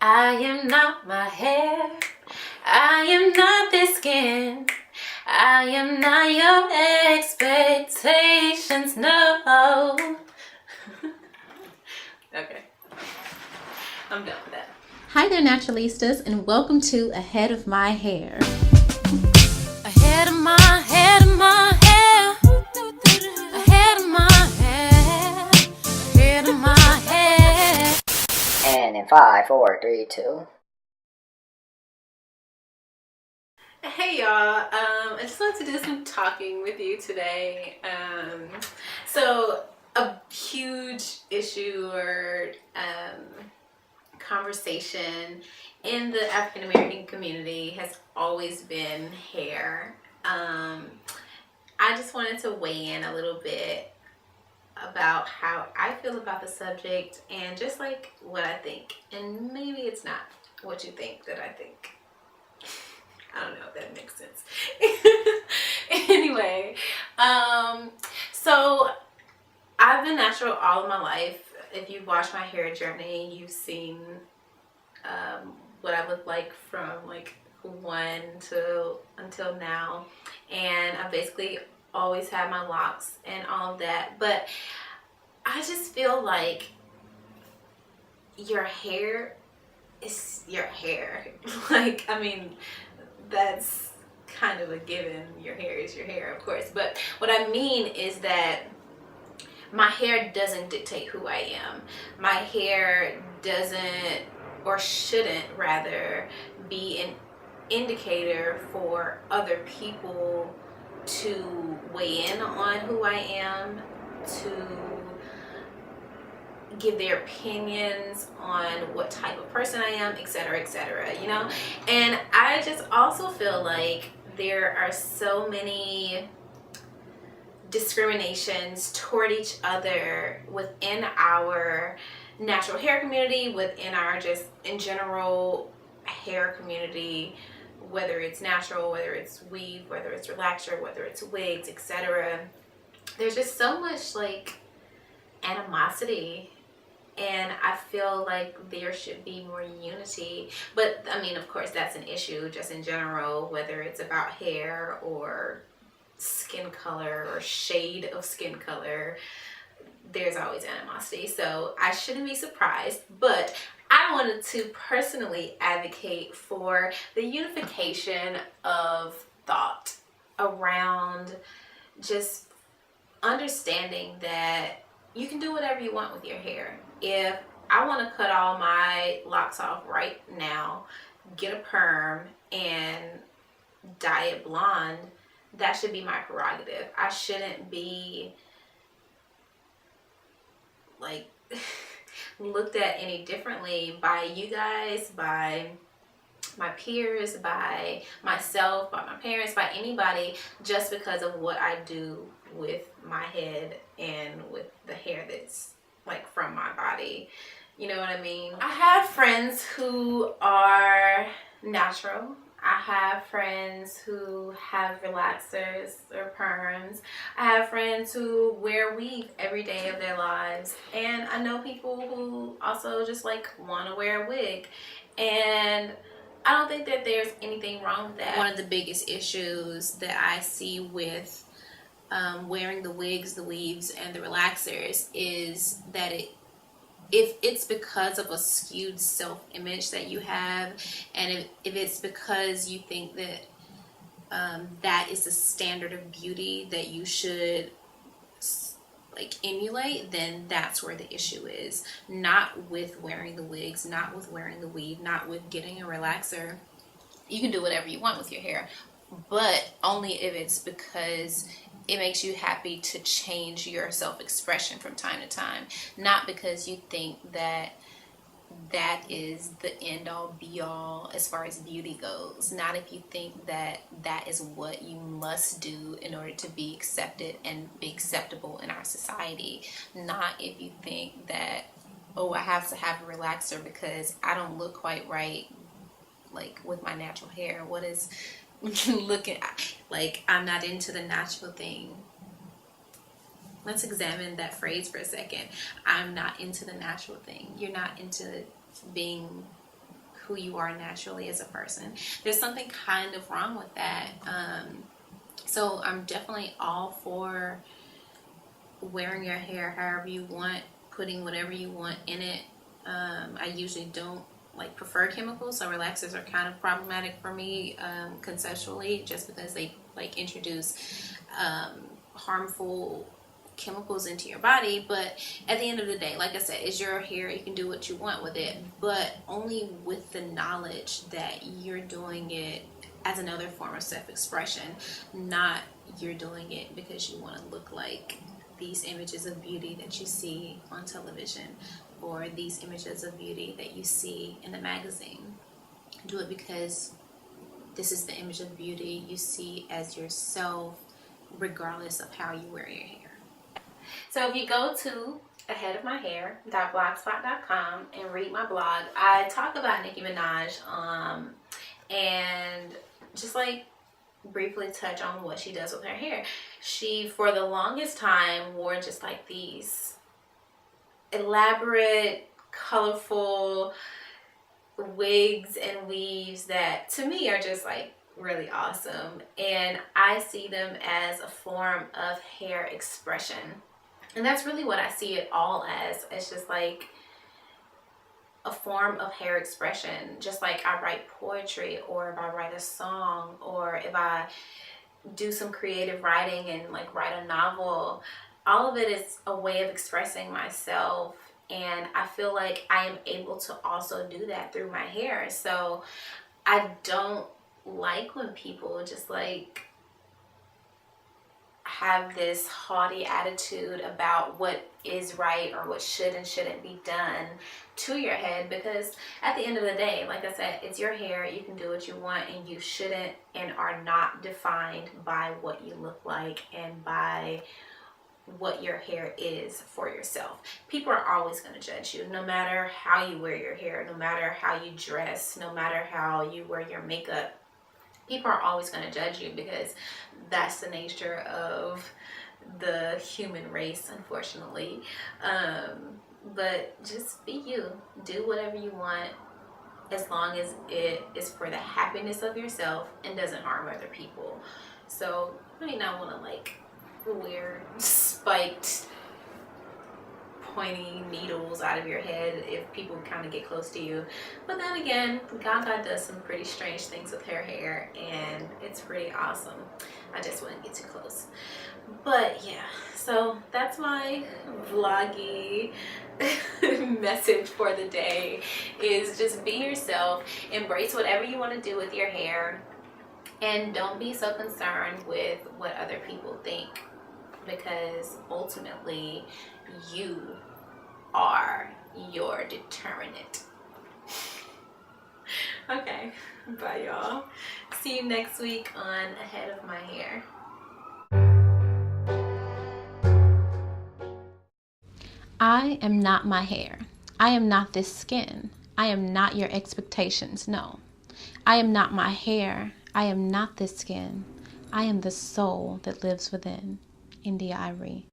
I am not my hair. I am not this skin. I am not your expectations, no. Okay, I'm done with that. Hi there, naturalistas, and welcome to Ahead of My Hair. Ahead of my hair, ahead of my hair, ahead of my hair. And in 5, 4, 3, 2. Hey y'all, I just wanted to do some talking with you today. So a huge issue or conversation in the African American community has always been hair. I just wanted to weigh in a little bit about how I feel about the subject and just like what I think. And maybe it's not what you think that I think. I don't know if that makes sense. Anyway, so I've been natural all of my life. If you've watched my hair journey, you've seen what I look like from like one until now. And I basically always had my locks and all of that. But I just feel like your hair is your hair. Like, I mean, that's kind of a given. Your hair is your hair, of course. But what I mean is that my hair doesn't dictate who I am. My hair doesn't, or shouldn't rather, be an indicator for other people to weigh in on who I am, to give their opinions on what type of person I am, etc., etc., you know? And I just also feel like there are so many discriminations toward each other within our natural hair community, within our just in general hair community, whether it's natural, whether it's weave, whether it's relaxer, whether it's wigs, etc. There's just so much like animosity, and I feel like there should be more unity. But I mean, of course, that's an issue just in general, whether it's about hair or skin color or shade of skin color. There's always animosity, so I shouldn't be surprised. But I wanted to personally advocate for the unification of thought around just understanding that you can do whatever you want with your hair. If I want to cut all my locks off right now, get a perm, and dye it blonde, that should be my prerogative. I shouldn't be like looked at any differently by you guys, by my peers, by myself, by my parents, by anybody, just because of what I do with my head and with the hair that's like from my body. You know what I mean? I have friends who are natural. I have friends who have relaxers or perms. I have friends who wear weave every day of their lives. And I know people who also just like want to wear a wig. And I don't think that there's anything wrong with that. One of the biggest issues that I see with wearing the wigs, the weaves, and the relaxers is that if it's because of a skewed self-image that you have, and if it's because you think that that is the standard of beauty that you should like emulate, then that's where the issue is. Not with wearing the wigs, not with wearing the weave, not with getting a relaxer. You can do whatever you want with your hair, but only if it's because it makes you happy to change your self-expression from time to time, not because you think that that is the end-all be-all as far as beauty goes. Not if you think that that is what you must do in order to be accepted and be acceptable in our society. Not if you think that, oh, I have to have a relaxer because I don't look quite right like with my natural hair. What is looking like I'm not into the natural thing? Let's examine that phrase for a second. I'm not into the natural thing. You're not into being who you are naturally as a person. There's something kind of wrong with that. So I'm definitely all for wearing your hair however you want, putting whatever you want in it. I usually don't prefer chemicals, so relaxers are kind of problematic for me conceptually, just because they introduce harmful chemicals into your body. But at the end of the day, like I said, it's your hair. You can do what you want with it, but only with the knowledge that you're doing it as another form of self-expression, not you're doing it because you want to look like these images of beauty that you see on television, or these images of beauty that you see in the magazine. Do it because this is the image of beauty you see as yourself, regardless of how you wear your hair. So if you go to aHeadofMyHair.blogspot.com and read my blog, I talk about Nicki Minaj and just briefly touch on what she does with her hair. She, for the longest time, wore just these elaborate, colorful wigs and weaves that to me are just really awesome, and I see them as a form of hair expression. And that's really what I see it all as. It's just a form of hair expression. Just like I write poetry, or if I write a song, or if I do some creative writing and write a novel, all of it is a way of expressing myself. And I feel like I am able to also do that through my hair. So I don't like when people just have this haughty attitude about what is right or what should and shouldn't be done to your head, because at the end of the day, like I said, it's your hair. You can do what you want, and you shouldn't and are not defined by what you look like and by what your hair is for yourself. People are always going to judge you, no matter how you wear your hair, no matter how you dress, no matter how you wear your makeup. People are always going to judge you, because that's the nature of the human race, unfortunately. But just be you. Do whatever you want, as long as it is for the happiness of yourself and doesn't harm other people. So you might not want to wear spiked, pointy needles out of your head if people kind of get close to you. But then again, Gaga does some pretty strange things with her hair, and it's pretty awesome. I just wouldn't get too close. But yeah, so that's my vloggy message for the day, is just be yourself, embrace whatever you want to do with your hair, and don't be so concerned with what other people think, because ultimately you are your determinant. Okay, bye y'all. See you next week on Ahead of My Hair. I am not my hair. I am not this skin. I am not your expectations. No. I am not my hair. I am not this skin. I am the soul that lives within. India.Arie.